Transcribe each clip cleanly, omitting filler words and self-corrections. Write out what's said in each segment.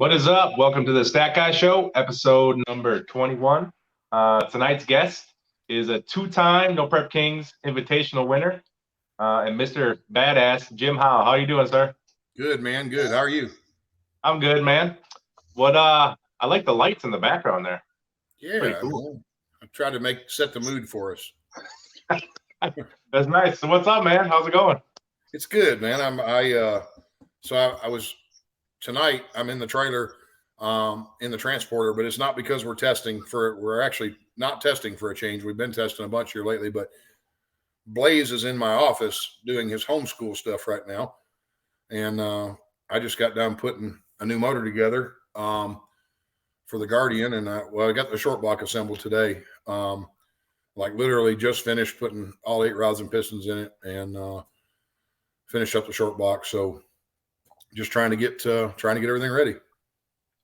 What is up? Welcome to the Stat Guy Show, episode number 21. Tonight's guest is a two-time No Prep Kings Invitational winner, and Mr. Badass, Jim Howe. How are you doing, sir? Good, man. Good. How are you? I'm good, man. I like the lights in the background there. Yeah, pretty cool. I tried to set the mood for us. That's nice. So what's up, man? How's it going? It's good, man. I was tonight. I'm in the trailer, in the transporter, but it's not because we're actually not testing for a change. We've been testing a bunch here lately, but Blaze is in my office doing his homeschool stuff right now, and I just got done putting a new motor together for the Guardian, and I got the short block assembled today. Like literally just finished putting all 8 rods and pistons in it, and finish up the short block. So just trying to get everything ready.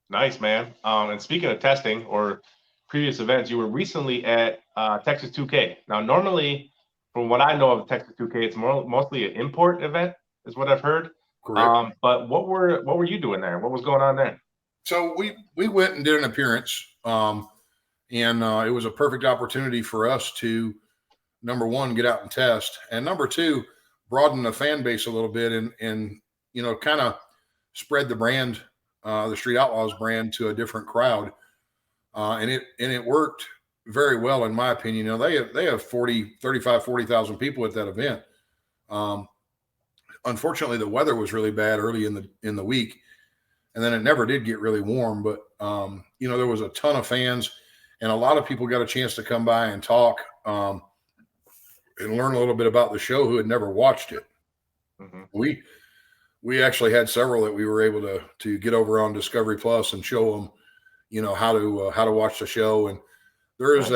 Nice, man. And speaking of testing or previous events, you were recently at Texas 2K. Now, normally, from what I know of Texas 2K, it's mostly an import event, is what I've heard. Correct. But what were you doing there? What was going on there? So we went and did an appearance, and it was a perfect opportunity for us to, number one, get out and test, and number two, broaden the fan base a little bit and kind of spread the brand, the Street Outlaws brand, to a different crowd. And it worked very well, in my opinion. They have 40,000 people at that event. Unfortunately, the weather was really bad early in the week, and then it never did get really warm. But there was a ton of fans, and a lot of people got a chance to come by and talk and learn a little bit about the show who had never watched it. Mm-hmm. We actually had several that we were able to get over on Discovery Plus and show them, how to watch the show. And there is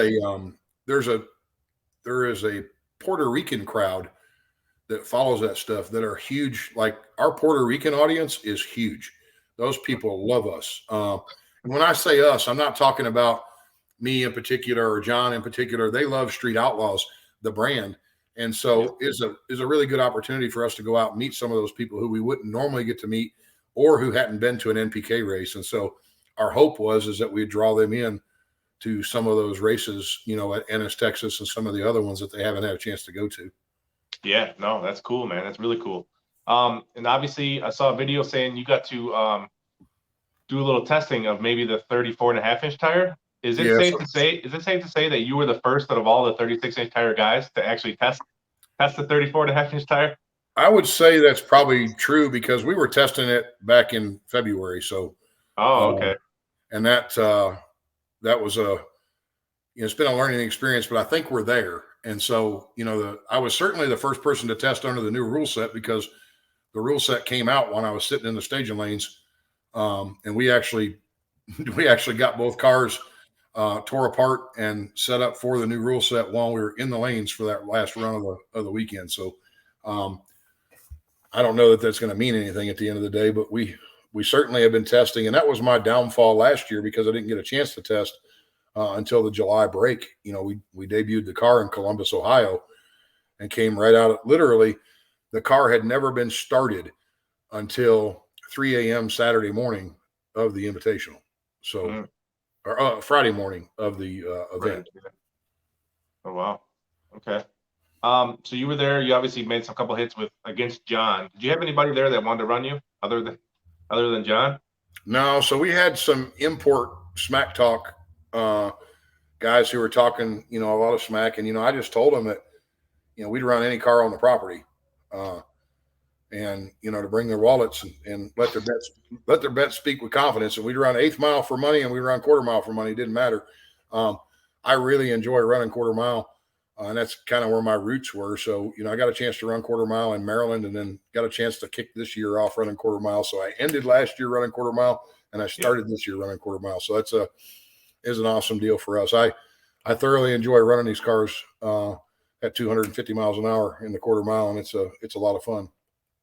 a Puerto Rican crowd that follows that stuff that are huge. Like, our Puerto Rican audience is huge. Those people love us. And when I say us, I'm not talking about me in particular or John in particular. They love Street Outlaws, the brand. And so is a really good opportunity for us to go out and meet some of those people who we wouldn't normally get to meet, or who hadn't been to an NPK race. And so our hope is that we'd draw them in to some of those races, at Ennis, Texas, and some of the other ones that they haven't had a chance to go to. Yeah, no, that's cool, man. That's really cool. And obviously I saw a video saying you got to do a little testing of maybe the 34.5-inch tire. Is it safe to say that you were the first out of all the 36-inch tire guys to actually test the 34.5-inch tire? I would say that's probably true, because we were testing it back in February. So, okay. And that was it's been a learning experience, but I think we're there. And so, I was certainly the first person to test under the new rule set, because the rule set came out when I was sitting in the staging lanes. And we actually got both cars tore apart and set up for the new rule set while we were in the lanes for that last run of the weekend. So I don't know that that's going to mean anything at the end of the day, but we certainly have been testing, and that was my downfall last year, because I didn't get a chance to test until the July break. We debuted the car in Columbus, Ohio, and came right out. Literally, the car had never been started until 3 a.m. Saturday morning of the Invitational. So, or Friday morning of the event. Oh, wow. Okay. So you were there. You obviously made some couple hits against John. Did you have anybody there that wanted to run you other than John? No. So we had some import smack talk guys who were talking, a lot of smack, and I just told them that we'd run any car on the property, and to bring their wallets and let their bets speak with confidence. And we'd run 1/8 mile for money, and we run 1/4 mile for money. It didn't matter. I really enjoy running 1/4 mile. And that's kind of where my roots were. So, I got a chance to run 1/4 mile in Maryland, and then got a chance to kick this year off running 1/4 mile. So I ended last year running 1/4 mile, and I started this year running 1/4 mile. So is an awesome deal for us. I thoroughly enjoy running these cars at 250 miles an hour in the 1/4 mile, and it's a lot of fun.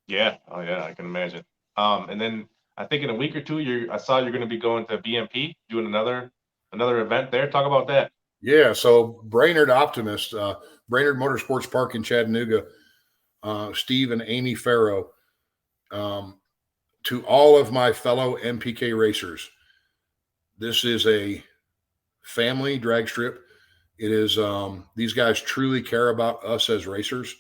Yeah. Oh yeah, I can imagine. And then I think in a week or two, I saw you're going to be going to BMP, doing another event there. Talk about that. Yeah, so Brainerd Optimist, Brainerd Motorsports Park in Chattanooga, Steve and Amy Farrow to all of my fellow MPK racers, this is a family drag strip. It is, these guys truly care about us as racers.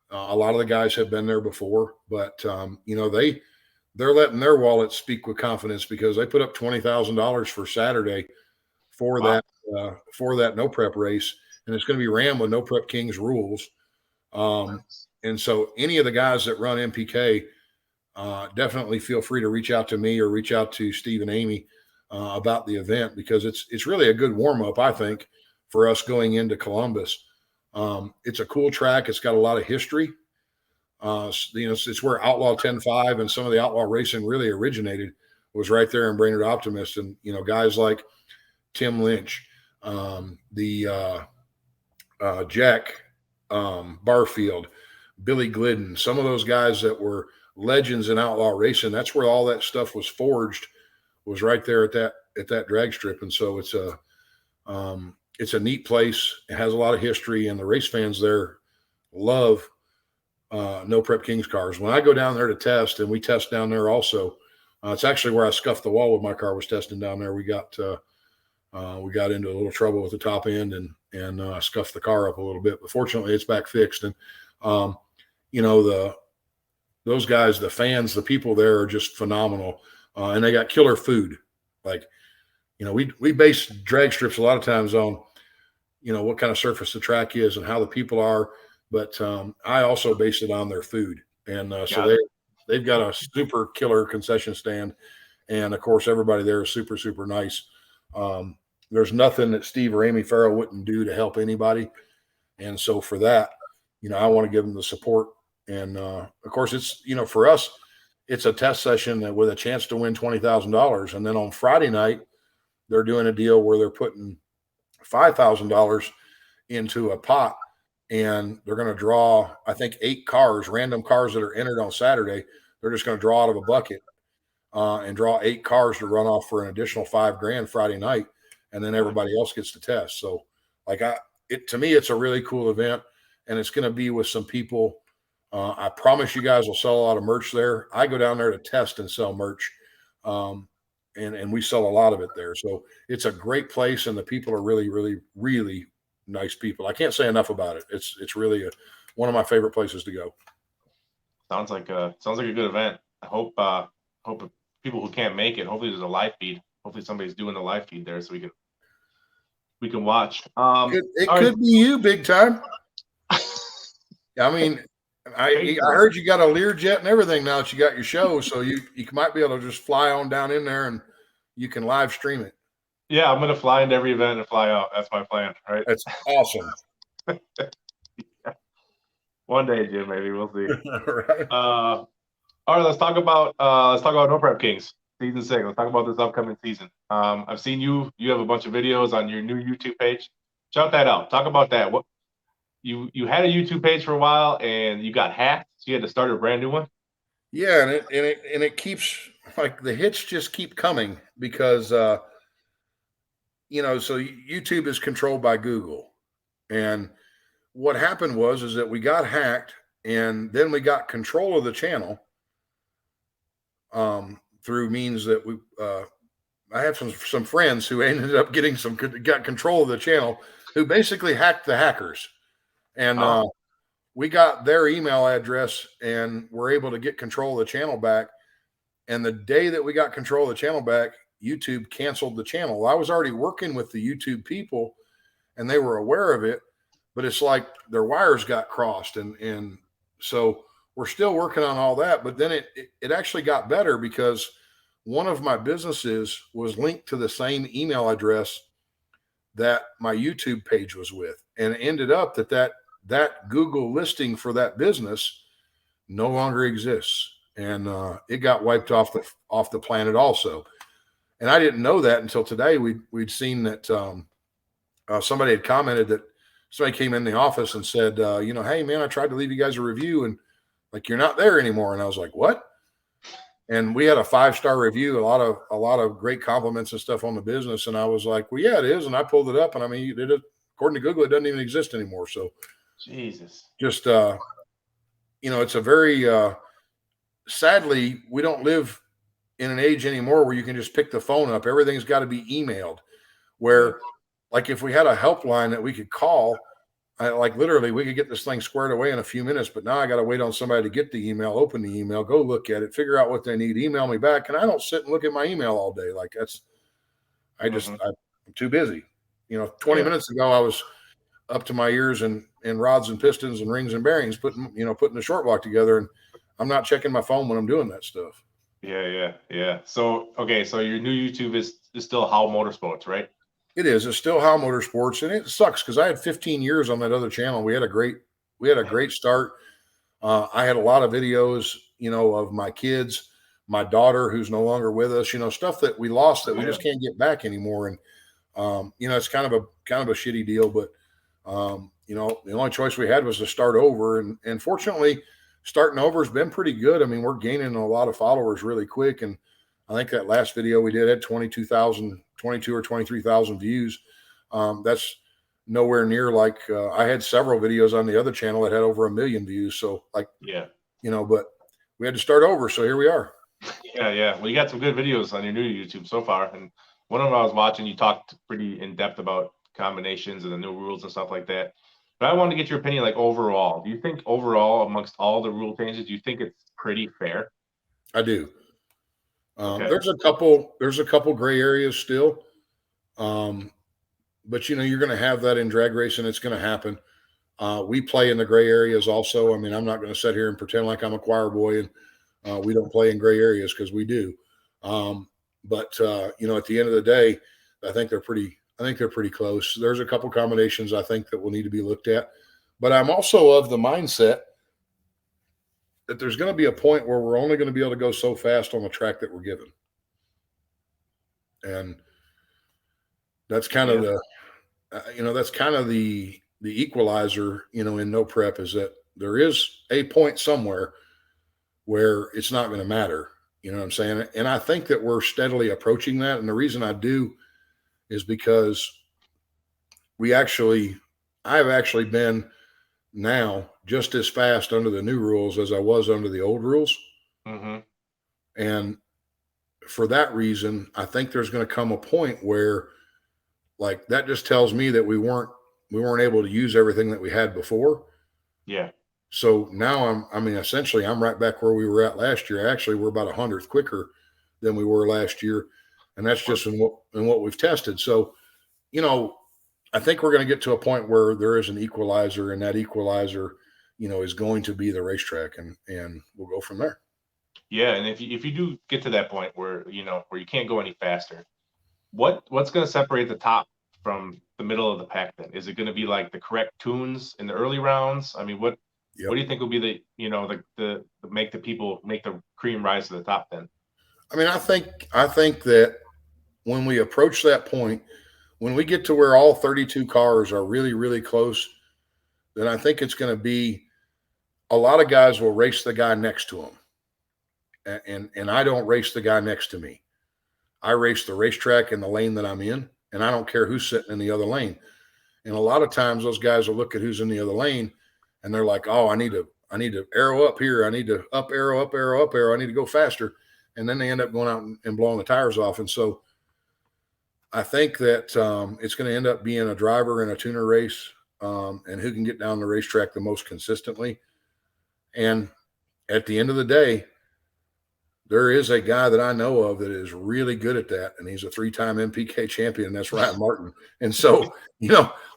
A lot of the guys have been there before, but they're letting their wallets speak with confidence because they put up $20,000 for Saturday for that no prep race, and it's going to be ran with No Prep Kings rules. And so any of the guys that run MPK, definitely feel free to reach out to me or reach out to Steve and Amy about the event, because it's really a good warm up, I think, for us going into Columbus. It's a cool track. It's got a lot of history. It's where Outlaw 10.5 and some of the outlaw racing really originated, was right there in Brainerd Optimist. And, guys like Tim Lynch, Jack Barfield, Billy Glidden, some of those guys that were legends in outlaw racing. That's where all that stuff was forged, was right there at that drag strip. And so it's a neat place. It has a lot of history, and the race fans there love No Prep Kings cars. When I go down there to test, and we test down there also, it's actually where I scuffed the wall with my car, was testing down there. We got into a little trouble with the top end and scuffed the car up a little bit, but fortunately it's back fixed. And those guys, the fans, the people there are just phenomenal, and they got killer food. Like, we base drag strips a lot of times on what kind of surface the track is and how the people are, but I also base it on their food. And so they've got a super killer concession stand, and of course everybody there is super, super nice. There's nothing that Steve or Amy Farrell wouldn't do to help anybody, and so for that, I want to give them the support. And of course, it's for us, it's a test session with a chance to win $20,000, and then on Friday night they're doing a deal where they're putting $5,000 into a pot, and they're going to draw, I think, 8 cars, random cars that are entered on Saturday. They're just going to draw out of a bucket and draw 8 cars to run off for an additional $5,000 Friday night, and then everybody else gets to test. So, to me, it's a really cool event, and it's going to be with some people. I promise you guys will sell a lot of merch there. I go down there to test and sell merch, and we sell a lot of it there. So it's a great place, and the people are really, really, really nice people. I can't say enough about it. It's really one of my favorite places to go. Sounds like a good event. I hope people who can't make it, hopefully there's a live feed. Hopefully somebody's doing the live feed there so we can watch. It could be you, big time. I mean, I heard you got a Learjet and everything now that you got your show, so you might be able to just fly on down in there and you can live stream it. Yeah, I'm going to fly into every event and fly out. That's my plan, right? That's awesome. Yeah. One day, Jim, maybe we'll see. Right. All right, let's talk about No Prep Kings season 6. Let's talk about this upcoming season. I've seen you have a bunch of videos on your new YouTube page. Shout that out. Talk about that. What you had a YouTube page for a while and you got hacked, so you had to start a brand new one. Yeah, and it keeps, like, the hits just keep coming because so YouTube is controlled by Google, and what happened is that we got hacked, and then we got control of the channel through means that I have some friends who ended up got control of the channel, who basically hacked the hackers. And we got their email address and were able to get control of the channel back. And the day that we got control of the channel back, YouTube canceled the channel. I was already working with the YouTube people, and they were aware of it, but it's like their wires got crossed. And so we're still working on all that. But then it actually got better, because one of my businesses was linked to the same email address that my YouTube page was with. And it ended up that Google listing for that business no longer exists. And it got wiped off the planet also. And I didn't know that until today. We'd seen that somebody had commented that somebody came in the office and said, hey man, I tried to leave you guys a review and like, you're not there anymore. And I was like, what? And we had a 5-star review, a lot of great compliments and stuff on the business. And I was like, well, yeah, it is. And I pulled it up, and I mean, according to Google, it doesn't even exist anymore. So Jesus, just, it's a very sadly, we don't live in an age anymore where you can just pick the phone up. Everything's got to be emailed. Where, like, if we had a helpline that we could call, like literally we could get this thing squared away in a few minutes, but now I got to wait on somebody to get the email, open the email, go look at it, figure out what they need, email me back. And I don't sit and look at my email all day. Like I'm too busy. 20 minutes ago, I was up to my ears in rods and pistons and rings and bearings, putting the short block together. And I'm not checking my phone when I'm doing that stuff. Yeah. So, okay. So your new YouTube is still Howe Motorsports, right? It is. It's still Howe Motorsports, and it sucks because I had 15 years on that other channel. We had a great start. I had a lot of videos, of my kids, my daughter who's no longer with us, stuff that we lost that we just can't get back anymore. And it's kind of a shitty deal, but the only choice we had was to start over. And fortunately, starting over has been pretty good. I mean, we're gaining a lot of followers really quick, and I think that last video we did had 22 or 23,000 views. That's nowhere near like I had several videos on the other channel that had over 1 million views. So but we had to start over. So here we are. Yeah. Well, you got some good videos on your new YouTube so far. And one of them I was watching, you talked pretty in depth about combinations and the new rules and stuff like that. But I wanted to get your opinion, like overall. Do you think overall, amongst all the rule changes, do you think it's pretty fair? I do. There's a couple gray areas still. But you're going to have that in drag racing. It's going to happen. We play in the gray areas also. I mean, I'm not going to sit here and pretend like I'm a choir boy and we don't play in gray areas, because we do. But at the end of the day, I think they're pretty close. There's a couple combinations I think that will need to be looked at, but I'm also of the mindset that there's going to be a point where we're only going to be able to go so fast on the track that we're given. And that's kind of the equalizer, in no prep, is that there is a point somewhere where it's not going to matter. You know what I'm saying? And I think that we're steadily approaching that. And the reason I do is because I've actually been now just as fast under the new rules as I was under the old rules. Mm-hmm. And for that reason, I think there's going to come a point where, like, that just tells me that we weren't able to use everything that we had before. Yeah. So now essentially I'm right back where we were at last year. Actually, we're about 100th quicker than we were last year. And that's just in what we've tested. So, I think we're going to get to a point where there is an equalizer, and that equalizer, is going to be the racetrack, and we'll go from there. Yeah. And if you do get to that point where you can't go any faster, what's going to separate the top from the middle of the pack then? Is it going to be like the correct tunes in the early rounds? I mean, what do you think will be the make the cream rise to the top then? I mean, I think that when we approach that point, when we get to where all 32 cars are really, really close, then I think it's going to be a lot of guys will race the guy next to them. And I don't race the guy next to me. I race the racetrack in the lane that I'm in, and I don't care who's sitting in the other lane. And a lot of times those guys will look at who's in the other lane, and they're like, oh, I need to arrow up here. I need to up arrow, up arrow, up arrow. I need to go faster. And then they end up going out and blowing the tires off. And so I think that it's going to end up being a driver and a tuner race, and who can get down the racetrack the most consistently. And at the end of the day, there is a guy that I know of that is really good at that, and he's a 3-time MPK champion, and that's Ryan Martin. And so,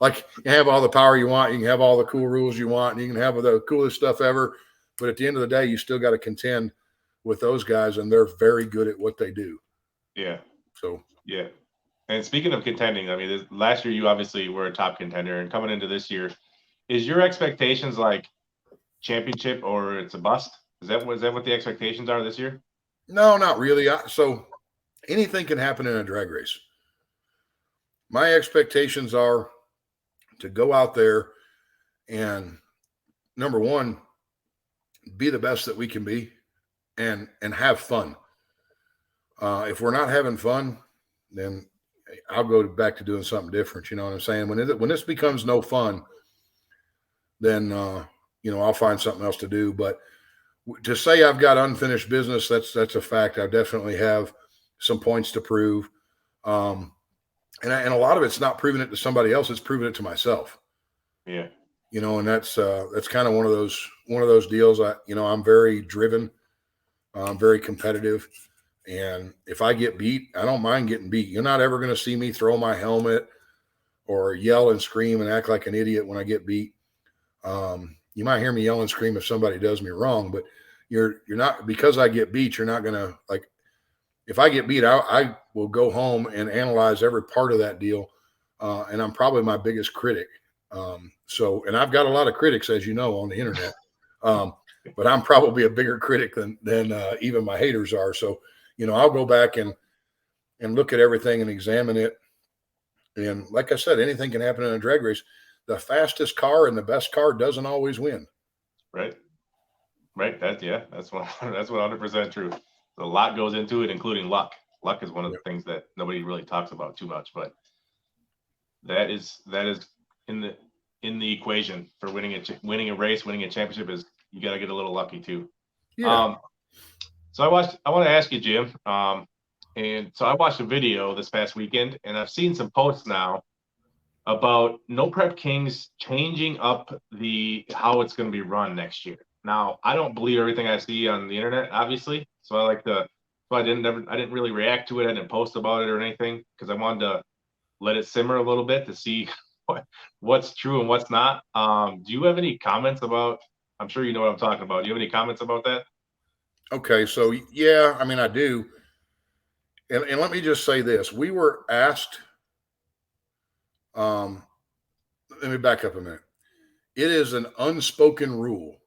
like, you have all the power you want, you can have all the cool rules you want, and you can have the coolest stuff ever, but at the end of the day, you still got to contend with those guys, and they're very good at what they do. Yeah. So, yeah. And speaking of contending, I mean, last year you obviously were a top contender, and coming into this year, is your expectations like championship or it's a bust? Is that what the expectations are this year? No, not really. So anything can happen in a drag race. My expectations are to go out there and, number one, be the best that we can be and have fun. If we're not having fun, then I'll go back to doing something different. You know what I'm saying? When this becomes no fun, then I'll find something else to do. But To say I've got unfinished business, that's a fact. I definitely have some points to prove. And a lot of it's not proving it to somebody else. It's proving it to myself. Yeah. And that's kind of one of those deals. I'm very driven. I'm very competitive. And if I get beat, I don't mind getting beat. You're not ever going to see me throw my helmet or yell and scream and act like an idiot when I get beat. You might hear me yell and scream if somebody does me wrong, but you're not, because I get beat, you're not going to, like, if I get beat, I will go home and analyze every part of that deal. And I'm probably my biggest critic. And I've got a lot of critics, as you know, on the internet. But I'm probably a bigger critic than even my haters are. So, I'll go back and look at everything and examine it. And like I said, anything can happen in a drag race. The fastest car and the best car doesn't always win. Right. That's 100% true. A lot goes into it, including luck. Luck is one of the things that nobody really talks about too much, but that is in the equation for winning a race, winning a championship. Is you got to get a little lucky too. Yeah. So I want to ask you, Jim. And so I watched a video this past weekend, and I've seen some posts now about No Prep Kings changing up how it's going to be run next year. Now, I don't believe everything I see on the internet, obviously. So I didn't really react to it. I didn't post about it or anything because I wanted to let it simmer a little bit to see what's true and what's not. Do you have any comments about? I'm sure you know what I'm talking about. Do you have any comments about that? Okay, so yeah, I mean, I do. And let me just say this. We were asked, let me back up a minute. It is an unspoken rule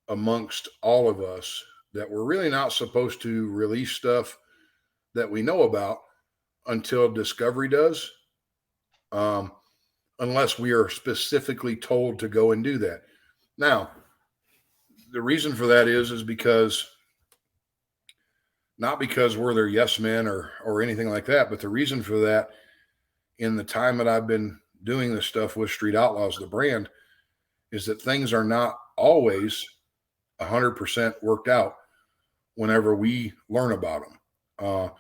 amongst all of us that we're really not supposed to release stuff that we know about until Discovery does, unless we are specifically told to go and do that. Now, the reason for that is because not because we're their yes men or anything like that, but the reason for that, in the time that I've been doing this stuff with Street Outlaws, the brand, is that things are not always 100% worked out whenever we learn about them.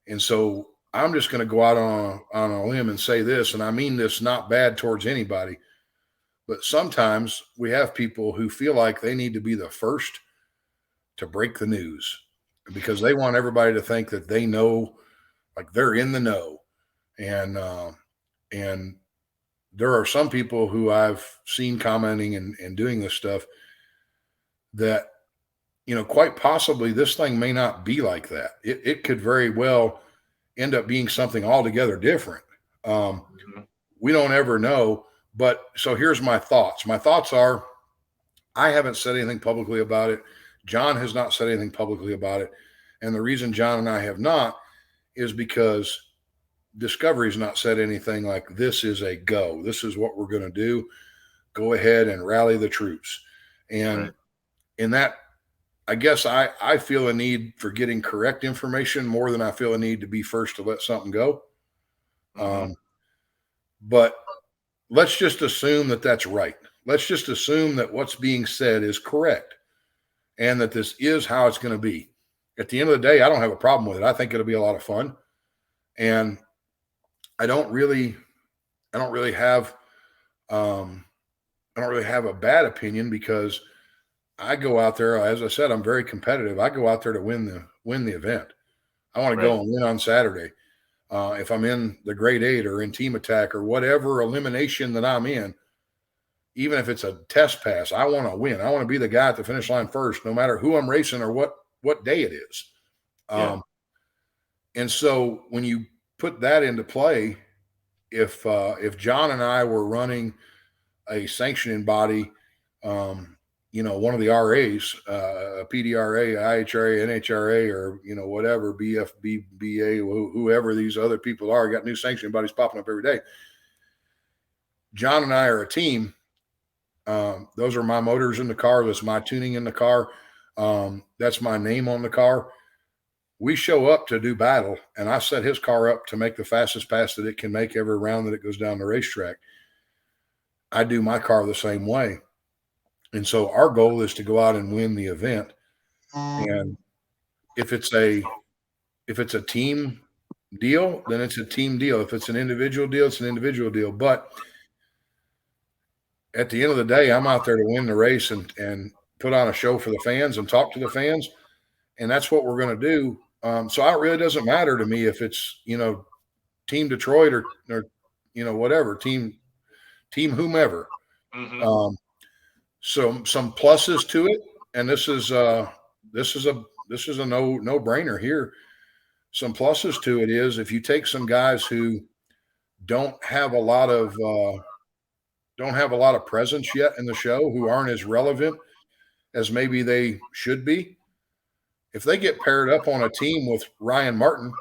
And so I'm just going to go out on a limb and say this, and I mean this not bad towards anybody, but sometimes we have people who feel like they need to be the first to break the news because they want everybody to think that they know, like they're in the know. And there are some people who I've seen commenting and doing this stuff that, quite possibly this thing may not be like that. It could very well end up being something altogether different. We don't ever know. But so here's my thoughts. My thoughts are, I haven't said anything publicly about it. John has not said anything publicly about it. And the reason John and I have not is because Discovery's not said anything like, this is a go. This is what we're going to do. Go ahead and rally the troops. And in that, I guess I feel a need for getting correct information more than I feel a need to be first to let something go. But let's just assume that that's right. Let's just assume that what's being said is correct and that this is how it's going to be. At the end of the day, I don't have a problem with it. I think it'll be a lot of fun. And I don't really have a bad opinion because I go out there, as I said, I'm very competitive. I go out there to win the event. I want to go and win on Saturday. If I'm in the grade 8 or in team attack or whatever elimination that I'm in, even if it's a test pass, I want to win. I want to be the guy at the finish line first, no matter who I'm racing or what day it is. And so when you put that into play, if John and I were running a sanctioning body, one of the RAs, PDRA, IHRA, NHRA, or, whatever, BFB, BA, whoever these other people are, got new sanctioning bodies popping up every day. John and I are a team. Those are my motors in the car. That's my tuning in the car. That's my name on the car. We show up to do battle, and I set his car up to make the fastest pass that it can make every round that it goes down the racetrack. I do my car the same way. And so our goal is to go out and win the event. And if it's a team deal, then it's a team deal. If it's an individual deal, it's an individual deal. But at the end of the day, I'm out there to win the race and put on a show for the fans and talk to the fans. And that's what we're going to do. So it really doesn't matter to me if it's, Team Detroit or whatever, team whomever. Mm-hmm. So some pluses to it. And this is a no-brainer here. Some pluses to it is if you take some guys who don't have a lot of presence yet in the show, who aren't as relevant as maybe they should be, if they get paired up on a team with Ryan Martin,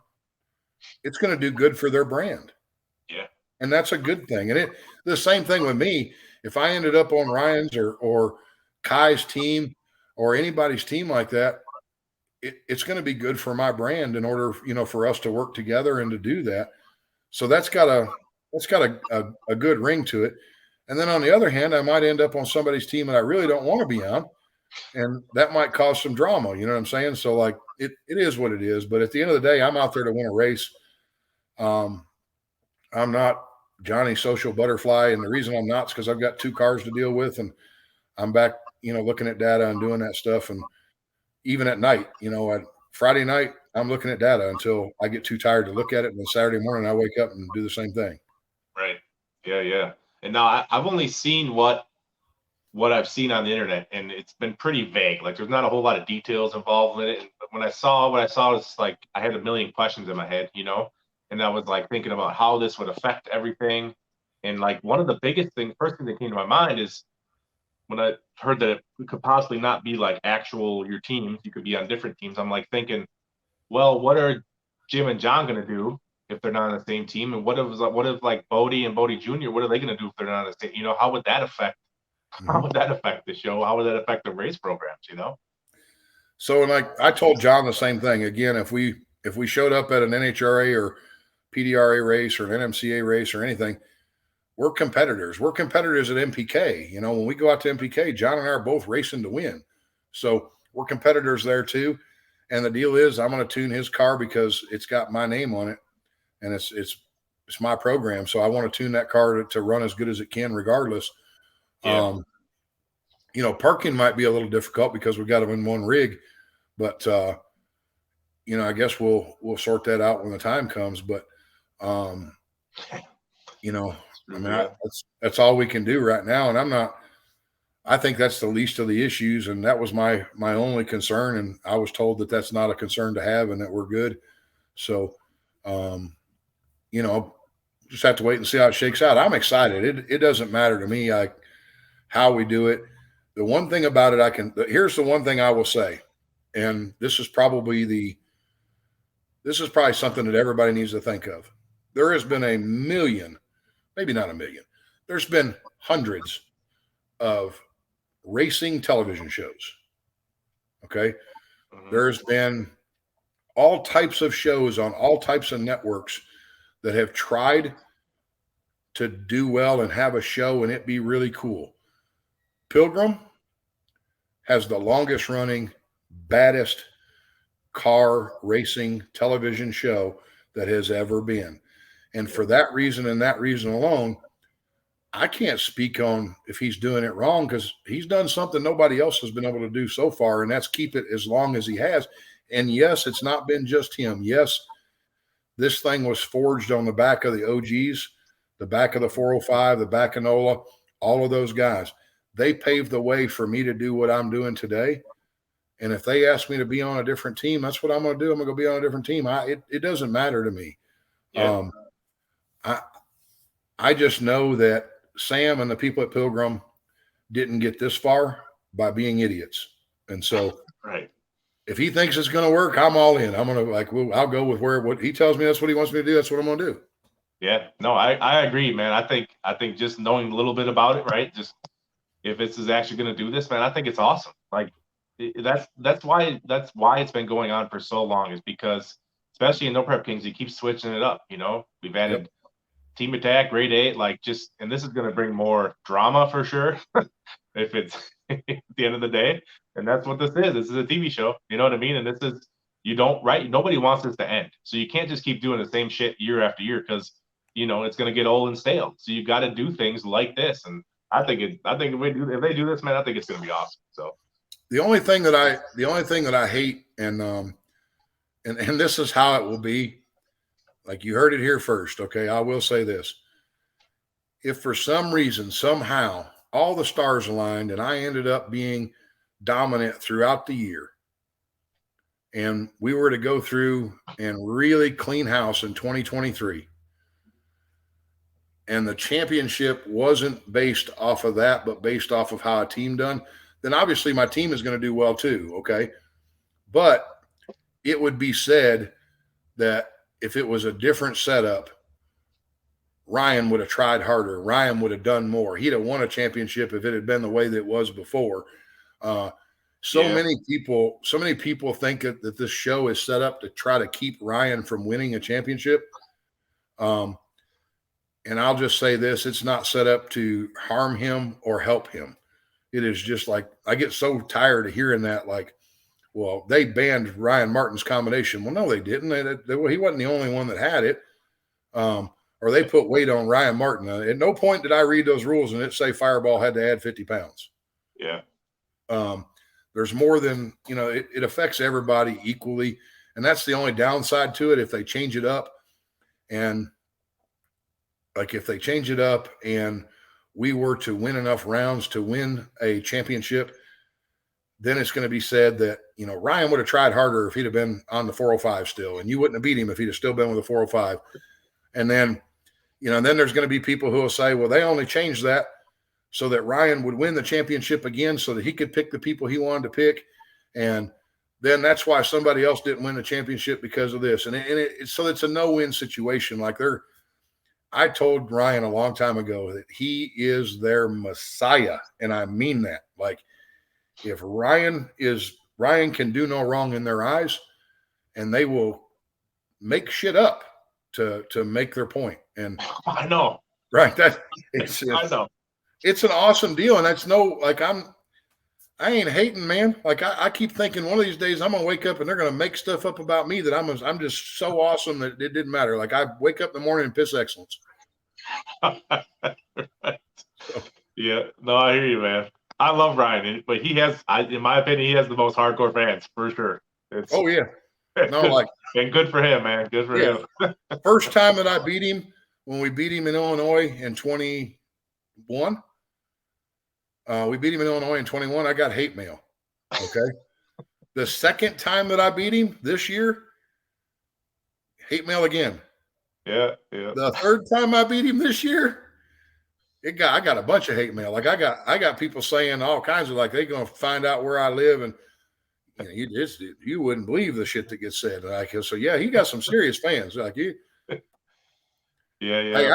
it's going to do good for their brand. Yeah. And that's a good thing. And the same thing with me. If I ended up on Ryan's or Kai's team or anybody's team like that, it's going to be good for my brand in order, for us to work together and to do that. So that's got a good ring to it. And then on the other hand, I might end up on somebody's team that I really don't want to be on, and that might cause some drama. You know what I'm saying? So like it is what it is. But at the end of the day, I'm out there to win a race. I'm not Johnny Social Butterfly, and the reason I'm not is because I've got 2 cars to deal with, and I'm back, looking at data and doing that stuff. And even at night, at Friday night, I'm looking at data until I get too tired to look at it. And then Saturday morning, I wake up and do the same thing. Right. Yeah. Yeah. And now I've only seen what I've seen on the internet, and it's been pretty vague. Like there's not a whole lot of details involved in it. And when I saw what I saw, it's like I had a million questions in my head, and I was like thinking about how this would affect everything. And like one of the first thing that came to my mind is when I heard that it could possibly not be like your teams, you could be on different teams. I'm like thinking, well, what are Jim and John going to do if they're not on the same team? And what if like Bodie and Bodie Jr., what are they going to do if they're not on the same, how would that affect the show? How would that affect the race programs, So like I told John the same thing. Again, if we showed up at an NHRA or PDRA race or an NMCA race or anything, we're competitors. We're competitors at MPK. When we go out to MPK, John and I are both racing to win. So we're competitors there too. And the deal is I'm going to tune his car because it's got my name on it, and it's my program. So I want to tune that car to run as good as it can regardless. Yeah. Parking might be a little difficult because we've got them in one rig, but I guess we'll sort that out when the time comes. But that's all we can do right now. And I think that's the least of the issues. And that was my only concern. And I was told that that's not a concern to have and that we're good. So, just have to wait and see how it shakes out. I'm excited. It doesn't matter to me how we do it. The one thing about it, here's the one thing I will say, and this is probably something that everybody needs to think of. There has been a million, maybe not a million, there's been hundreds of racing television shows. Okay. Mm-hmm. There's been all types of shows on all types of networks that have tried to do well and have a show and it be really cool. Pilgrim has the longest running, baddest car racing television show that has ever been. And for that reason and that reason alone, I can't speak on if he's doing it wrong because he's done something nobody else has been able to do so far, and that's keep it as long as he has. And yes, it's not been just him. Yes, this thing was forged on the back of the OGs, the back of the 405, the back of NOLA, all of those guys. They paved the way for me to do what I'm doing today. And if they ask me to be on a different team, that's what I'm going to do. I'm going to go be on a different team. It doesn't matter to me. Yeah. I just know that Sam and the people at Pilgrim didn't get this far by being idiots. And so right. If he thinks it's going to work, I'm all in. I'm going to I'll go with what he tells me. That's what he wants me to do. That's what I'm going to do. Yeah, no, I agree, man. I think just knowing a little bit about it, right? Just if this is actually going to do this, man, I think it's awesome. Like that's why it's been going on for so long, is because especially in No Prep Kings, he keeps switching it up. We've added team attack, grade 8, like and this is going to bring more drama for sure. If it's at the end of the day, and that's what this is. This is a TV show, you know what I mean? And this is nobody wants this to end. So you can't just keep doing the same shit year after year because it's going to get old and stale. So you got to do things like this. And I think if they do this, man, I think it's going to be awesome. So the only thing that I hate, and this is how it will be. Like, you heard it here first. Okay. I will say this. If for some reason, somehow, all the stars aligned and I ended up being dominant throughout the year, and we were to go through and really clean house in 2023, and the championship wasn't based off of that, but based off of how a team done, then obviously my team is going to do well too. Okay. But it would be said that if it was a different setup, Ryan would have tried harder. Ryan would have done more. He'd have won a championship if it had been the way that it was before. Many people think that this show is set up to try to keep Ryan from winning a championship. And I'll just say this, it's not set up to harm him or help him. It is just like, I get so tired of hearing that, like, well, they banned Ryan Martin's combination. Well, no, they didn't. He wasn't the only one that had it. Or they put weight on Ryan Martin. At no point did I read those rules and it say Fireball had to add 50 pounds. Yeah. There's more than, it affects everybody equally. And that's the only downside to it. If they change it up and we were to win enough rounds to win a championship, then it's going to be said that, Ryan would have tried harder if he'd have been on the 405 still, and you wouldn't have beat him if he'd have still been with the 405. And then, then there's going to be people who will say, well, they only changed that so that Ryan would win the championship again so that he could pick the people he wanted to pick. And then that's why somebody else didn't win the championship because of this. So it's a no-win situation. Like, I told Ryan a long time ago that he is their Messiah. And I mean that. Like, if Ryan can do no wrong in their eyes, and they will make shit up to make their point. And I know, right? I know. It's an awesome deal, and that's I ain't hating, man. Like, I keep thinking one of these days I'm gonna wake up and they're gonna make stuff up about me that I'm just so awesome that it didn't matter. Like, I wake up in the morning and piss excellence. Yeah, no, I hear you, man. I love Ryan, but in my opinion, he has the most hardcore fans for sure. Oh yeah, no, and good for him, man. Good for him. First time that I beat him, when we beat him in Illinois in 21. We beat him in Illinois in 21. I got hate mail. Okay. The second time that I beat him this year, hate mail again. Yeah. The third time I beat him this year, I got a bunch of hate mail. Like, I got people saying all kinds of, like, they're gonna find out where I live, and you wouldn't believe the shit that gets said. Like, so yeah, he got some serious fans. Like, you. Yeah. Hey,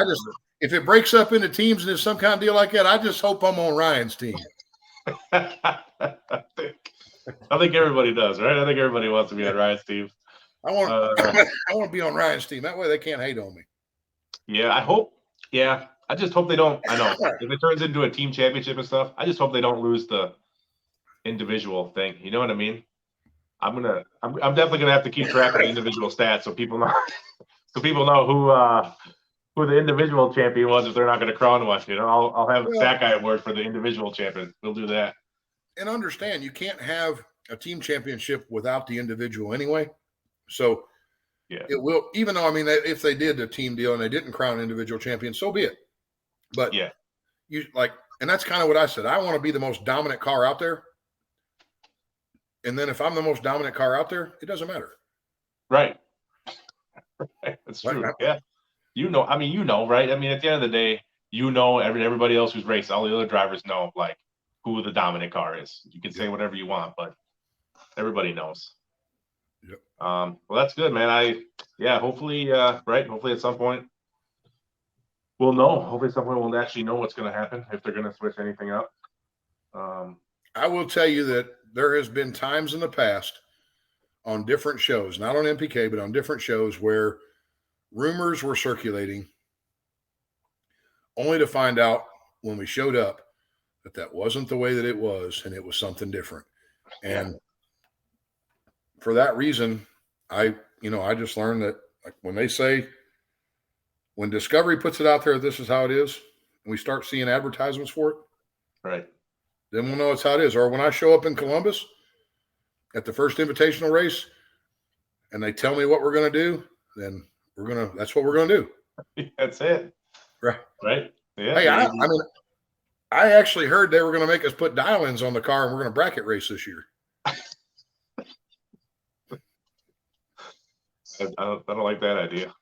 if it breaks up into teams and there's some kind of deal like that, I just hope I'm on Ryan's team. I think everybody does, right? I think everybody wants to be on Ryan's team. I want to be on Ryan's team. That way they can't hate on me. Yeah, I hope. Yeah, I just hope they don't. I know if it turns into a team championship and stuff, I just hope they don't lose the individual thing. You know what I mean? I'm definitely gonna have to keep track of the individual stats so people know who the individual champion was if they're not going to crown one. I'll have a stat guy award for the individual champion. We'll do that. And understand, you can't have a team championship without the individual anyway. So yeah, it will. Even though, I mean, if they did a team deal and they didn't crown individual champion, so be it. But yeah, and that's kind of what I said. I want to be the most dominant car out there. And then if I'm the most dominant car out there, it doesn't matter. Right. That's true. Right. Yeah. Right? I mean, at the end of the day, everybody else who's raced, all the other drivers know, like, who the dominant car is. You can say whatever you want, but everybody knows. Yep. Well, that's good, man. Hopefully at some point we'll know. Hopefully at some point we'll actually know what's going to happen, if they're going to switch anything up. I will tell you that there has been times in the past on different shows, not on MPK, but on different shows, where rumors were circulating only to find out when we showed up that wasn't the way that it was, and it was something different. And for that reason, I just learned that, like, when they say, when Discovery puts it out there, this is how it is, and we start seeing advertisements for it, right, then we'll know it's how it is. Or when I show up in Columbus at the first invitational race and they tell me what we're going to do, then that's what we're going to do. That's it. Right. Yeah. Hey, I mean, I actually heard they were going to make us put dial-ins on the car and we're going to bracket race this year. I don't like that idea.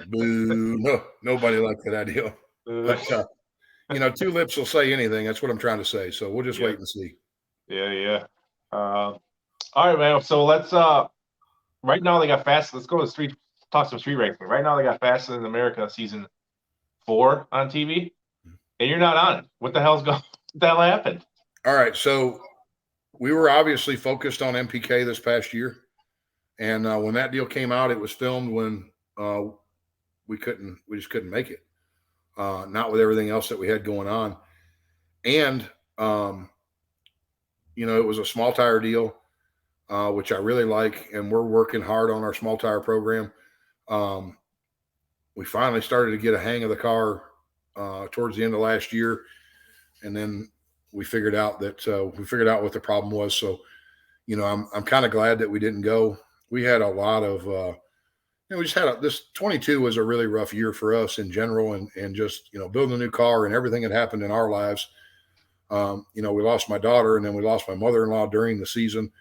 Boo. No, nobody liked that idea. But, two lips will say anything. That's what I'm trying to say. So we'll just wait and see. Yeah. All right, man. So let's right now they got fast. Let's go to the street, talk some street racing. Right now they got Fast in America season 4 on TV, and you're not on it. What the hell happened? All right. So we were obviously focused on MPK this past year. And when that deal came out, it was filmed when we just couldn't make it. Not with everything else that we had going on. And, it was a small tire deal, which I really like. And we're working hard on our small tire program. We finally started to get a hang of the car towards the end of last year. And then we figured out what the problem was. So, I'm kind of glad that we didn't go. We had a lot of, we just had this 22 was a really rough year for us in general, and just, building a new car and everything that happened in our lives. We lost my daughter, and then we lost my mother-in-law during the season.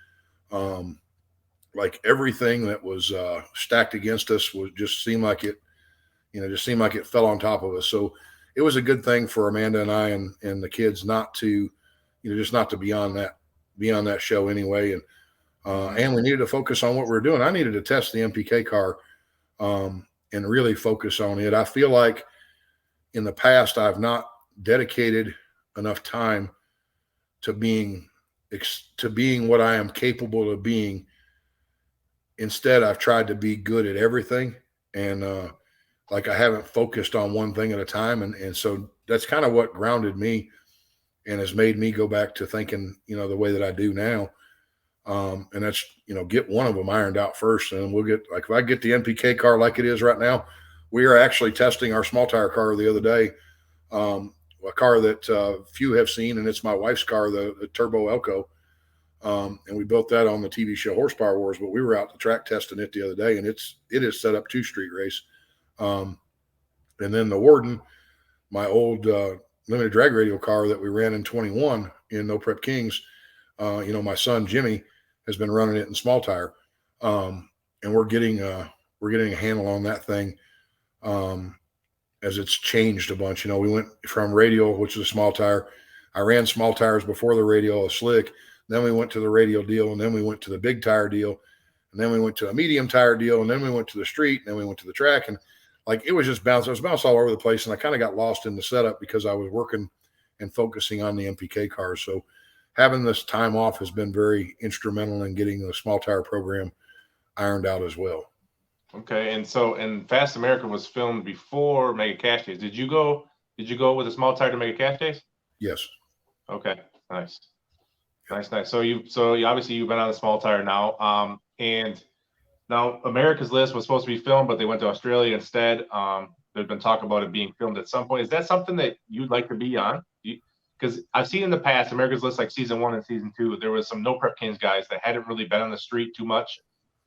Like everything that was stacked against us just seemed like it fell on top of us. So it was a good thing for Amanda and I and the kids not to, just not to be on that show anyway. And we needed to focus on what we were doing. I needed to test the MPK car and really focus on it. I feel like in the past I've not dedicated enough time to being what I am capable of being. Instead, I've tried to be good at everything, and I haven't focused on one thing at a time. And so that's kind of what grounded me and has made me go back to thinking, the way that I do now. And that's, get one of them ironed out first, and we'll get, if I get the NPK car like it is right now. We are actually testing our small tire car the other day, a car that few have seen, and it's my wife's car, the Turbo Elko. And we built that on the TV show Horsepower Wars, but we were out the track testing it the other day, and it is set up 2 street race. And then the Warden, my old limited drag radial car that we ran in 21 in No Prep Kings, my son Jimmy has been running it in small tire, and we're getting a handle on that thing as it's changed a bunch. We went from radial, which is a small tire. I ran small tires before the radial, a slick. Then we went to the radial deal, and then we went to the big tire deal, and then we went to a medium tire deal, and then we went to the street, and then we went to the track, and it was just bounce. I was bounced all over the place, and I kind of got lost in the setup because I was working and focusing on the MPK cars. So having this time off has been very instrumental in getting the small tire program ironed out as well. Okay. And Fast America was filmed before Mega Cash Days. Did you go with a small tire to Mega Cash Days? Yes. Okay. Nice. So you obviously you've been on the small tire now. And now America's List was supposed to be filmed, but they went to Australia instead. There's been talk about it being filmed at some point. Is that something that you'd like to be on? Because I've seen in the past, America's List, like season 1 and season 2, there was some No Prep Kings guys that hadn't really been on the street too much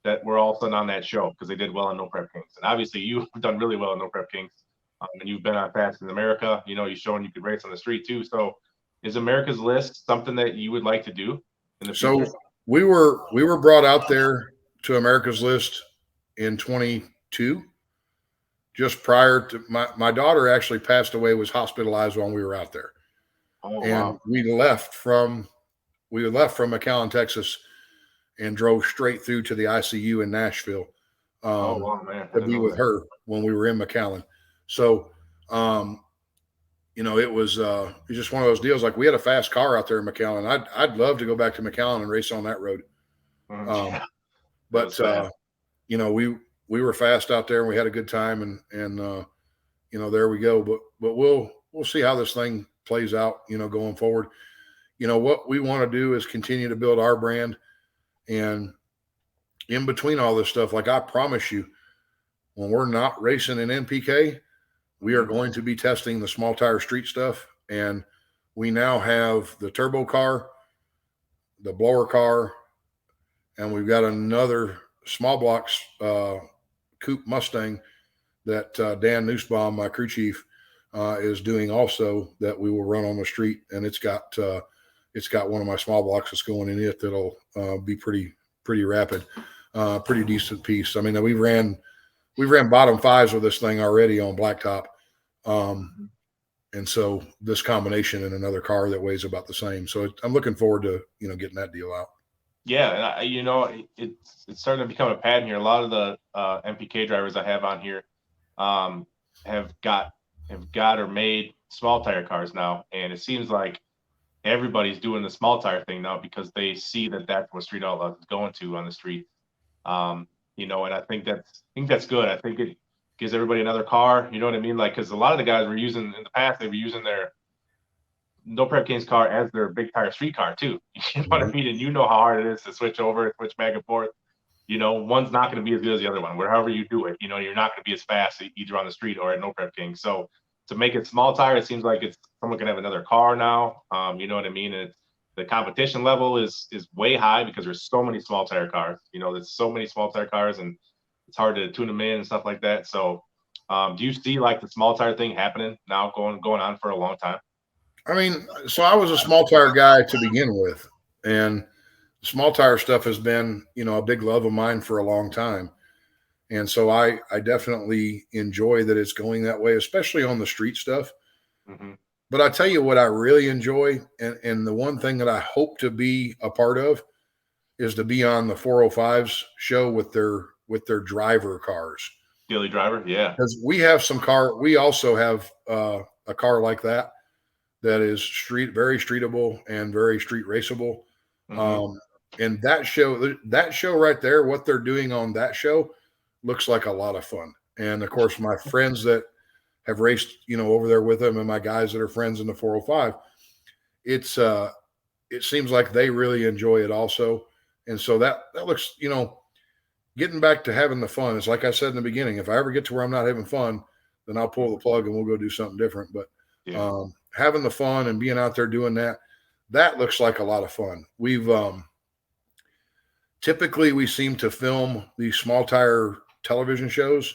that were all of a sudden on that show because they did well in No Prep Kings. And obviously you've done really well in No Prep Kings. And you've been on Fast in America. You've shown you could race on the street too. So is America's List something that you would like to do in the future? So we were brought out there to America's List in 22, just prior to my daughter actually passed away, was hospitalized when we were out there. Oh, and wow. we left from McAllen, Texas, and drove straight through to the ICU in Nashville man. to be with her when we were in McAllen. So, it was just one of those deals. Like, we had a fast car out there in McAllen. I'd love to go back to McAllen and race on that road. But we were fast out there and we had a good time, and there we go. But we'll see how this thing plays out, going forward. What we want to do is continue to build our brand, and in between all this stuff, like I promise you, when we're not racing in NPK, we are going to be testing the small tire street stuff. And we now have the turbo car, the blower car, and we've got another small blocks coupe Mustang that Dan Nussbaum, my crew chief, is doing also, that we will run on the street. And it's got one of my small blocks that's going in it that'll be pretty rapid, pretty decent piece. I mean, we've ran bottom fives with this thing already on blacktop. And so this combination in another car that weighs about the same. So I'm looking forward to, getting that deal out. Yeah. And it's starting to become a pattern here. A lot of the MPK drivers I have on here have got or made small tire cars now. And it seems like everybody's doing the small tire thing now because they see that that's what Street Outlaws is going to on the street. And I think that's good. I think it gives everybody another car. You know what I mean? Like, because a lot of the guys were using in the past, they were using their No Prep Kings car as their big tire street car too. You know what I mean? And how hard it is to switch back and forth. One's not going to be as good as the other one. However you do it, you're not going to be as fast either on the street or at No Prep King. So to make it small tire, it seems like someone can have another car now. You know what I mean? And the competition level is way high because there's so many small tire cars. There's so many small tire cars, and it's hard to tune them in and stuff like that. So do you see like the small tire thing happening now going on for a long time? I mean, so I was a small tire guy to begin with, and small tire stuff has been, a big love of mine for a long time. And so I definitely enjoy that it's going that way, especially on the street stuff. Mm-hmm. But I tell you what I really enjoy, and the one thing that I hope to be a part of is to be on the 405s show with their driver cars. Daily driver, yeah. Because we have we also have a car like that is very streetable and very street raceable. Mm-hmm. And that show right there, what they're doing on that show looks like a lot of fun. And of course, my friends that have raced, over there with them, and my guys that are friends in the 405, it seems like they really enjoy it also. And so that looks, getting back to having the fun. It's like I said in the beginning, if I ever get to where I'm not having fun, then I'll pull the plug and we'll go do something different. But having the fun and being out there doing that looks like a lot of fun. We've typically we seem to film these small tire television shows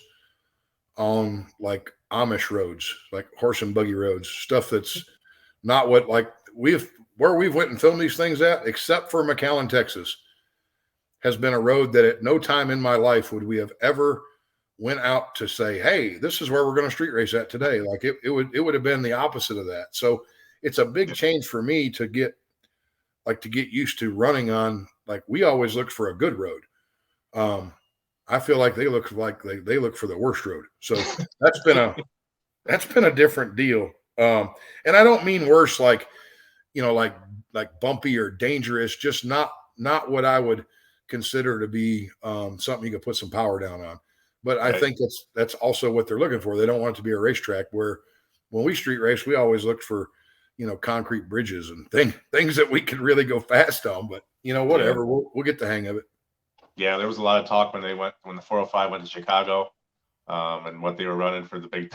on like Amish roads, like horse and buggy roads, stuff that's not what where we've went and filmed these things at, except for McAllen, Texas, has been a road that at no time in my life would we have ever went out to say, hey, this is where we're going to street race at today. Like it would have been the opposite of that. So it's a big change for me to get used to running on, like we always look for a good road. I feel like they look for the worst road. So that's been a different deal. And I don't mean worse, like bumpy or dangerous, just not what I would consider to be something you can put some power down on. But I think that's also what they're looking for. They don't want it to be a racetrack where when we street race, we always looked for, concrete bridges and things that we could really go fast on. But, whatever, yeah. We'll get the hang of it. Yeah, there was a lot of talk when the 405 went to Chicago, and what they were running for the big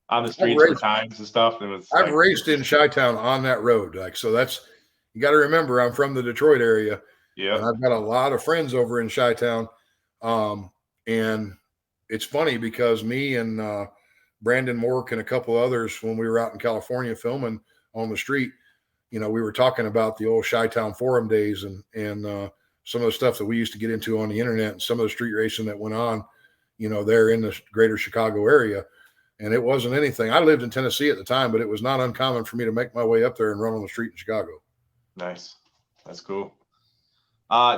on the streets for times and stuff. I've raced in Chi-Town on that road. So you got to remember, I'm from the Detroit area. Yeah. And I've got a lot of friends over in Chi-Town. And it's funny because me and Brandon Mork and a couple others, when we were out in California filming on the street, we were talking about the old Chi-Town forum days and some of the stuff that we used to get into on the internet and some of the street racing that went on, there in the greater Chicago area. And it wasn't anything. I lived in Tennessee at the time, but it was not uncommon for me to make my way up there and run on the street in Chicago. Nice. That's cool.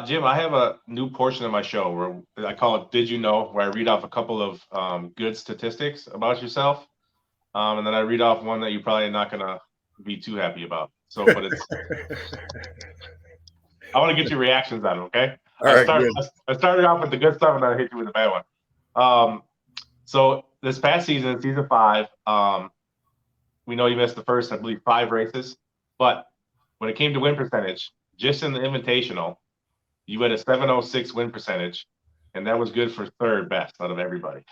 Jim, I have a new portion of my show where I call it Did You Know, where I read off a couple of good statistics about yourself. And then I read off one that you're probably not going to be too happy about. So, but it's, I want to get your reactions on it, okay? I started off with the good stuff and then I hit you with the bad one. So this past season, season 5, we know you missed the first, I believe, 5 races, but when it came to win percentage, just in the Invitational, you had a 706 win percentage, and that was good for 3rd best out of everybody.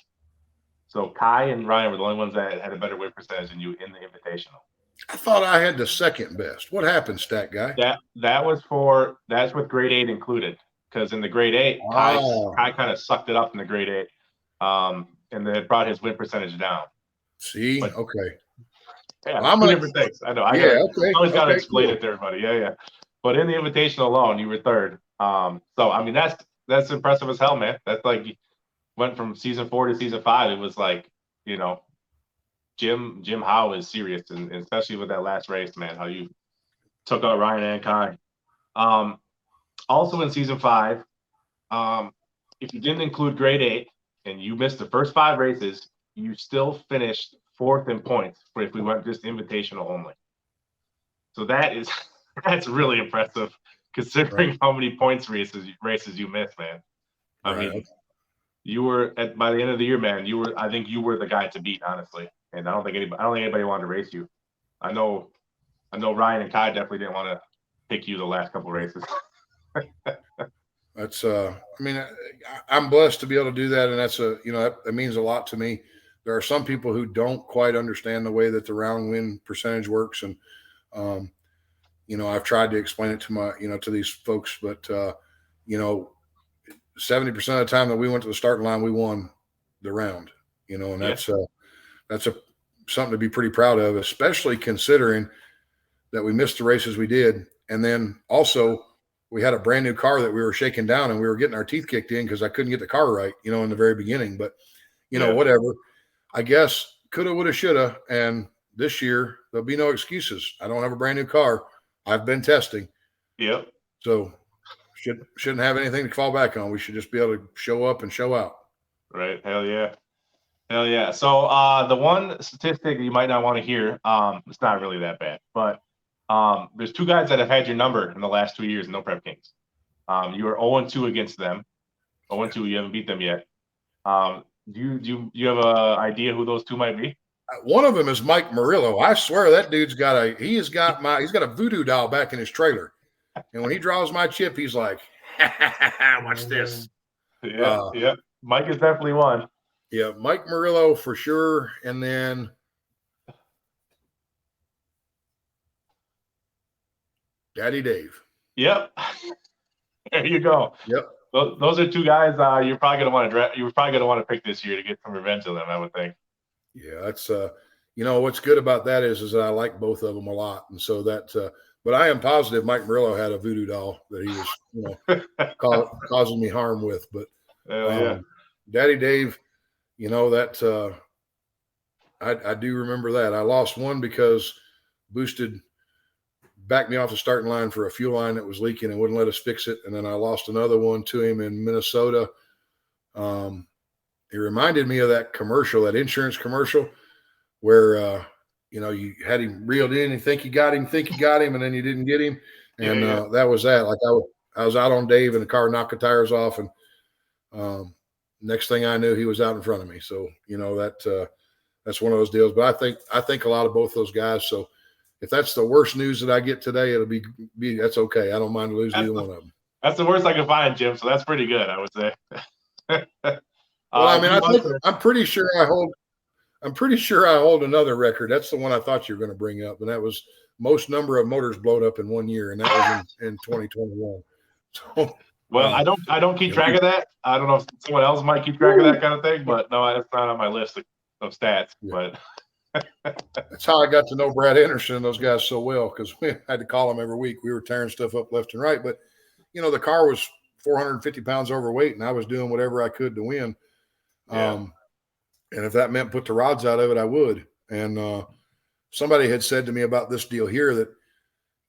So Kai and Ryan were the only ones that had a better win percentage than you in the Invitational. I thought I had the 2nd best. What happened, Stat Guy? That's with grade 8 included, because in the grade 8, Kai kind of sucked it up in the grade 8, and then it brought his win percentage down. See, okay. Yeah, well, 2 different things. I know. I always got to explain it to everybody. Yeah. But in the Invitational alone, you were 3rd. So I mean, that's impressive as hell, man. That's like went from season 4 to season 5. It was like, you know, Jim Howe is serious, and especially with that last race, man, how you took out Ryan and Kai. Also in season 5, if you didn't include grade 8 and you missed the first 5 races, you still finished 4th in points for if we went just Invitational only. So that's really impressive considering how many points races you missed, man. I mean, you were by the end of the year, man. I think you were the guy to beat, honestly. And I don't think anybody wanted to race you. I know Ryan and Kai definitely didn't want to pick you the last couple races. That's I mean, I'm blessed to be able to do that, and that's that means a lot to me. There are some people who don't quite understand the way that the round win percentage works, and I've tried to explain it to to these folks, but 70% of the time that we went to the starting line, we won the round, and that's something to be pretty proud of, especially considering that we missed the races we did. And then also we had a brand new car that we were shaking down, and we were getting our teeth kicked in because I couldn't get the car right, in the very beginning, but whatever, I guess coulda, woulda, shoulda. And this year there'll be no excuses. I don't have a brand new car. I've been testing. Yep. So shouldn't have anything to fall back on. We should just be able to show up and show out. Right. Hell yeah. So the one statistic you might not want to hear, it's not really that bad, but there's 2 guys that have had your number in the last 2 years, no Prep Kings. You were 0-2 against them. 0-2, you haven't beat them yet. Do you have an idea who those 2 might be? One of them is Mike Murillo. I swear that dude's got a voodoo doll back in his trailer. And when he draws my chip, he's like, watch this. Yeah. Mike is definitely one. Yeah, Mike Murillo for sure. And then Daddy Dave. Yep. There you go. Yep. Those are 2 guys you're probably gonna want to pick this year to get some revenge on them, I would think. Yeah, that's what's good about that is that I like both of them a lot, and so that. But I am positive Mike Murillo had a voodoo doll that he was causing me harm with. But Daddy Dave, that I do remember that. I lost one because Boosted backed me off the starting line for a fuel line that was leaking and wouldn't let us fix it. And then I lost another one to him in Minnesota. It reminded me of that commercial, that insurance commercial where, you had him reeled in and think you got him, and then you didn't get him. And that was that. Like I was out on Dave and the car knocked the tires off. And next thing I knew, he was out in front of me. So, that's one of those deals. But I think a lot of both those guys. So if that's the worst news that I get today, it'll be that's okay. I don't mind losing either one of them. That's the worst I can find, Jim. So that's pretty good, I would say. Well, I mean, I'm pretty sure I hold another record. That's the one I thought you were going to bring up, and that was most number of motors blown up in 1 year, and that was in 2021. So, well, I don't keep track of that. I don't know if someone else might keep track of that kind of thing, but no, that's not on my list of stats. Yeah. But that's how I got to know Brad Anderson and those guys so well, because we had to call them every week. We were tearing stuff up left and right, but the car was 450 pounds overweight, and I was doing whatever I could to win. Yeah. And if that meant put the rods out of it, I would. And somebody had said to me about this deal here that,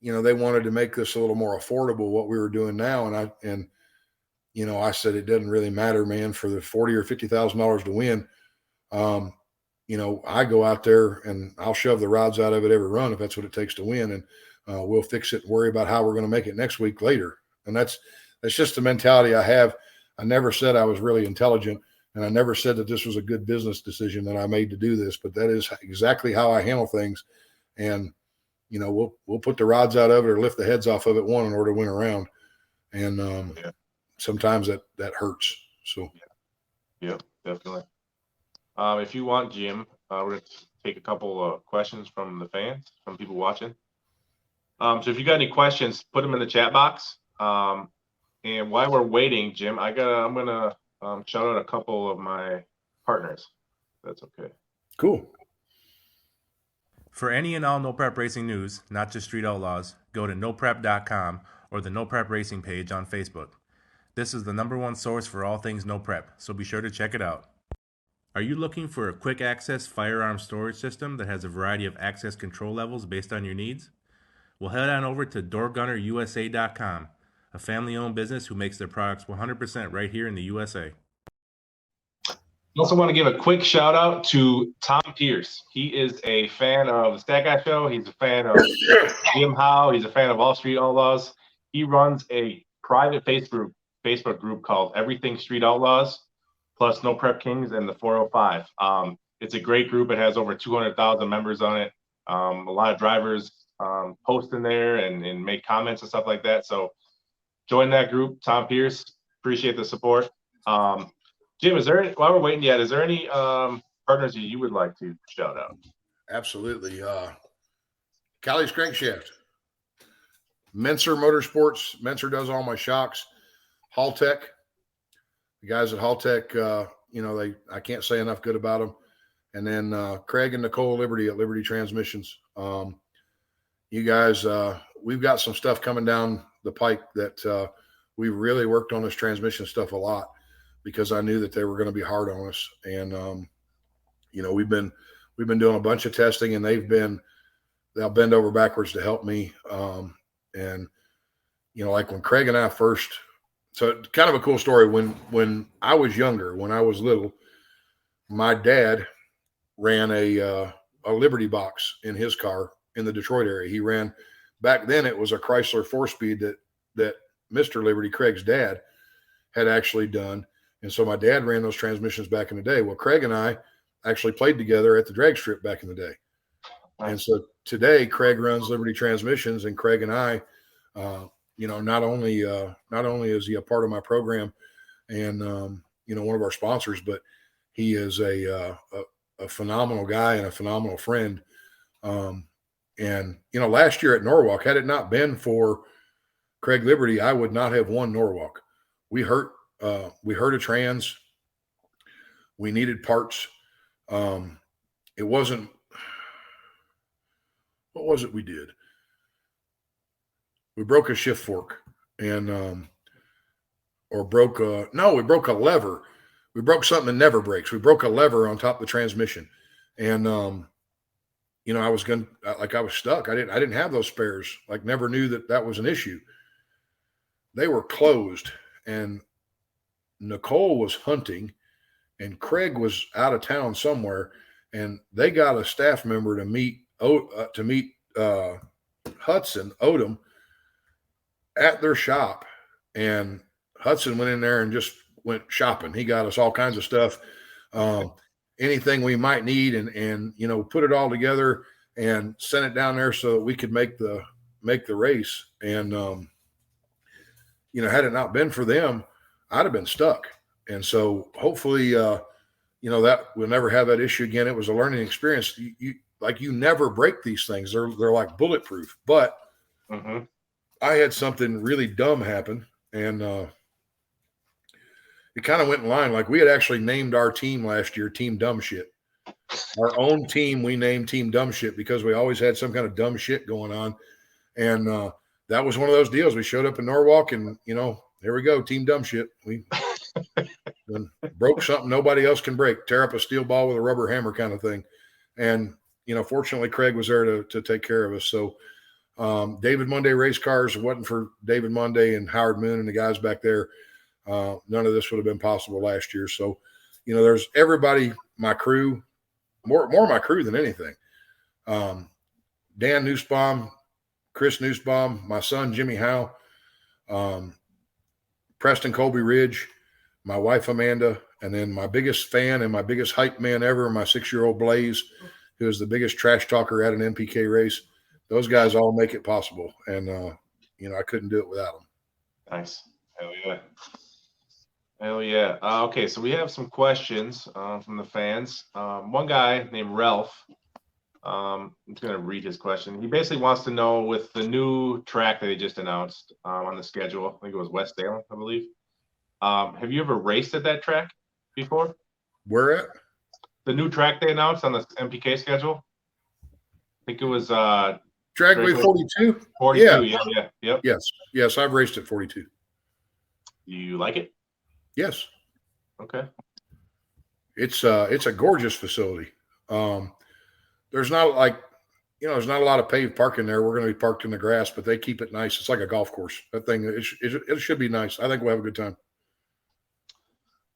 they wanted to make this a little more affordable, what we were doing now. And I said, it doesn't really matter, man, for the $40,000 or $50,000 to win. I go out there and I'll shove the rods out of it every run if that's what it takes to win. And we'll fix it and worry about how we're going to make it next week later. And that's just the mentality I have. I never said I was really intelligent. And I never said that this was a good business decision that I made to do this, but that is exactly how I handle things. And, you know, we'll put the rods out of it or lift the heads off of it in order to win a round. And sometimes that hurts. So, yeah, definitely. If you want, Jim, we're going to take a couple of questions from the fans, from people watching. So if you got any questions, put them in the chat box. And while we're waiting, Jim, I'm gonna shout out a couple of my partners. That's okay. Cool. For any and all No Prep Racing news, not just Street Outlaws, go to noprep.com or the No Prep Racing page on Facebook. This is the #1 source for all things No Prep, so be sure to check it out. Are you looking for a quick access firearm storage system that has a variety of access control levels based on your needs? Well, head on over to doorgunnerusa.com, a family-owned business who makes their products 100% right here in the USA. I also want to give a quick shout out to Tom Pierce. He is a fan of the Stat Guy Show. He's a fan of Jim Howe. He's a fan of All Street Outlaws. He runs a private Facebook group called Everything Street Outlaws, plus No Prep Kings and the 405. It's a great group. It has over 200,000 members on it. A lot of drivers post in there and make comments and stuff like that. So join that group. Tom Pierce, appreciate the support. Jim, while we're waiting yet, is there any partners that you would like to shout out? Absolutely. Callie's Crankshaft, Menser Motorsports. Menser does all my shocks. Haltech, the guys at Haltech, I can't say enough good about them. And then Craig and Nicole Liberty at Liberty Transmissions. You guys, we've got some stuff coming down the pike that we really worked on this transmission stuff a lot, because I knew that they were going to be hard on us. And, we've been doing a bunch of testing, and they'll bend over backwards to help me. Like when Craig and I first, so kind of a cool story. When I was younger, when I was little, my dad ran a Liberty box in his car in the Detroit area. He ran, back then it was a Chrysler 4-speed that Mr. Liberty, Craig's dad, had actually done. And so my dad ran those transmissions back in the day. Well, Craig and I actually played together at the drag strip back in the day. And so today Craig runs Liberty Transmissions, and Craig and I, not only is he a part of my program and, one of our sponsors, but he is a phenomenal guy and a phenomenal friend. Last year at Norwalk, had it not been for Craig Liberty, I would not have won Norwalk. We hurt a trans. We needed parts. It wasn't, what was it we did? We broke a shift fork and, we broke a lever. We broke something that never breaks. We broke a lever on top of the transmission. And, I was stuck. I didn't have those spares. Never knew that was an issue. They were closed, and Nicole was hunting, and Craig was out of town somewhere, and they got a staff member to meet Hudson Odom at their shop, and Hudson went in there and just went shopping. He got us all kinds of stuff, anything we might need, and put it all together and sent it down there so that we could make the race. And had it not been for them, I'd have been stuck. And so hopefully that we'll never have that issue again. It was a learning experience. You never break these things. They're like bulletproof. But I had something really dumb happen, and it kind of went in line. We had actually named our team last year Team Dumb Shit. Our own team, we named Team Dumb Shit because we always had some kind of dumb shit going on. And that was one of those deals. We showed up in Norwalk, and, here we go, Team Dumb Shit. We broke something nobody else can break, tear up a steel ball with a rubber hammer kind of thing. And, fortunately, Craig was there to take care of us. So David Monday Race Cars, if it wasn't for David Monday and Howard Moon and the guys back there, none of this would have been possible last year. So, there's everybody, my crew, more my crew than anything. Dan Nussbaum, Chris Nussbaum, my son, Jimmy Howe, Preston Colby Ridge, my wife Amanda, and then my biggest fan and my biggest hype man ever, my 6-year-old Blaze, who is the biggest trash talker at an NPK race. Those guys all make it possible, and I couldn't do it without them. Nice. Hell yeah. Hell yeah. Okay, so we have some questions from the fans. One guy named Ralph. I'm just going to read his question. He basically wants to know, with the new track that they just announced on the schedule, I think it was West Salem, I believe. Have you ever raced at that track before? Where at? The new track they announced on the MPK schedule? I think it was Dragway 42? 42, Yeah. Yep. Yes, I've raced at 42. You like it? Yes. Okay. It's a gorgeous facility. There's not there's not a lot of paved parking there. We're going to be parked in the grass, but they keep it nice. It's like a golf course. That thing, it should be nice. I think we'll have a good time.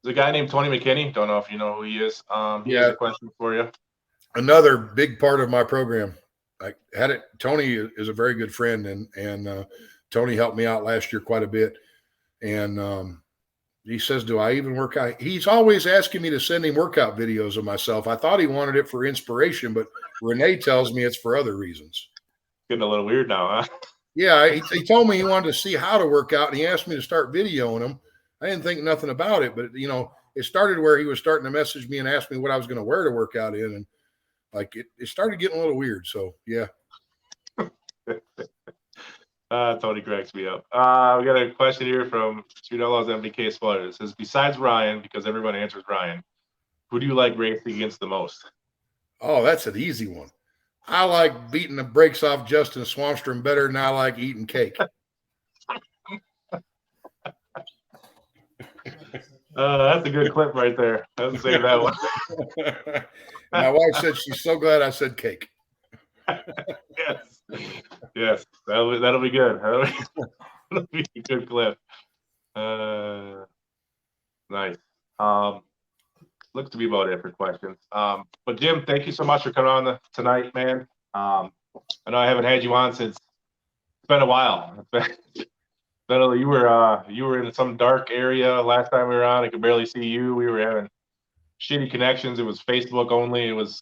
There's a guy named Tony McKinney. Don't know if you know who he is. He has a question for you. Another big part of my program. Tony is a very good friend, and Tony helped me out last year quite a bit. And he says, do I even work out? He's always asking me to send him workout videos of myself. I thought he wanted it for inspiration, but Renee tells me it's for other reasons. Getting a little weird now, huh? Yeah, he told me he wanted to see how to work out, and he asked me to start videoing him. I didn't think nothing about it, but it started where he was starting to message me and ask me what I was going to wear to work out in, and it started getting a little weird. So yeah. Tony cracks me up. We got a question here from Street Outlaws MBK Spoiler. It says, besides Ryan, because everyone answers Ryan, who do you like racing against the most? Oh, that's an easy one. I like beating the brakes off Justin Swanstrom better than I like eating cake. That's a good clip right there. Let's save that one. My wife said she's so glad I said cake. Yes, that'll be good. That'll be a good clip. Nice. Looks to be about it for questions. But Jim, thank you so much for coming on tonight, man. I know I haven't had you on since it's been a while. You were in some dark area last time we were on. I could barely see you. We were having shitty connections. It was Facebook only. It was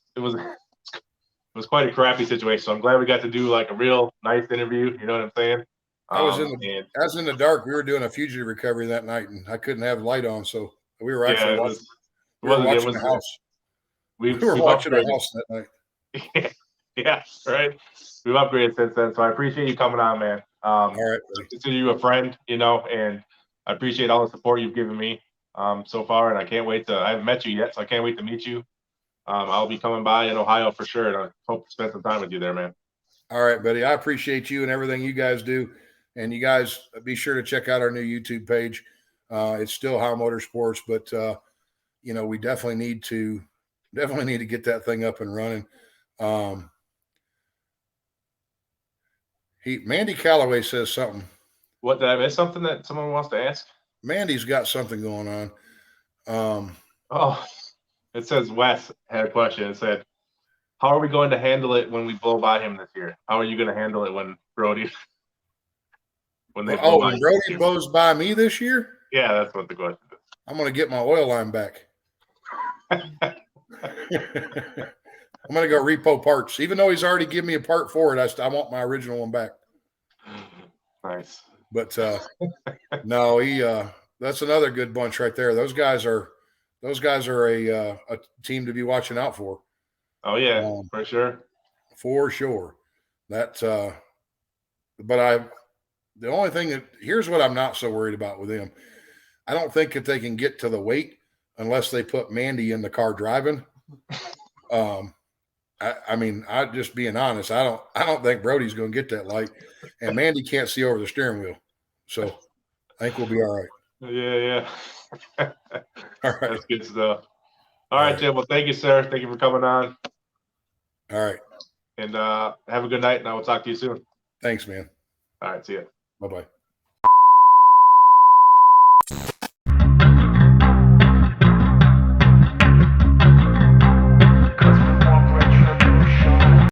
quite a crappy situation. So I'm glad we got to do like a real nice interview. You know what I'm saying? I was in the dark. We were doing a fugitive recovery that night, and I couldn't have light on, so we were actually watching the house. We were watching our house that night. Yeah, right. We've upgraded since then, so I appreciate you coming on, man. All right, I consider you a friend, and I appreciate all the support you've given me so far, and I can't wait I haven't met you yet, so I can't wait to meet you. I'll be coming by in Ohio for sure, and I hope to spend some time with you there, man. All right, buddy. I appreciate you and everything you guys do, and you guys be sure to check out our new YouTube page. It's still Howe Motorsports, but we definitely need to get that thing up and running. Mandy Calloway says something. What, did I miss something that someone wants to ask? Mandy's got something going on. It says Wes had a question. It said, how are we going to handle it when we blow by him this year? How are you going to handle it when Brody when Brody blows by me this year? Yeah, that's what the question is. I'm going to get my oil line back. I'm going to go repo parts. Even though he's already given me a part for it, I want my original one back. Nice. But no, that's another good bunch right there. Those guys are a team to be watching out for. Oh yeah, for sure. For sure. But the only thing here's what I'm not so worried about with them. I don't think that they can get to the weight unless they put Mandy in the car driving. I just being honest, I don't think Brody's going to get that light, and Mandy can't see over the steering wheel. So I think we'll be all right. Yeah. All right. That's good stuff. All right, Jim. Well, thank you, sir. Thank you for coming on. All right. And have a good night, and I will talk to you soon. Thanks, man. All right. See ya. Bye-bye.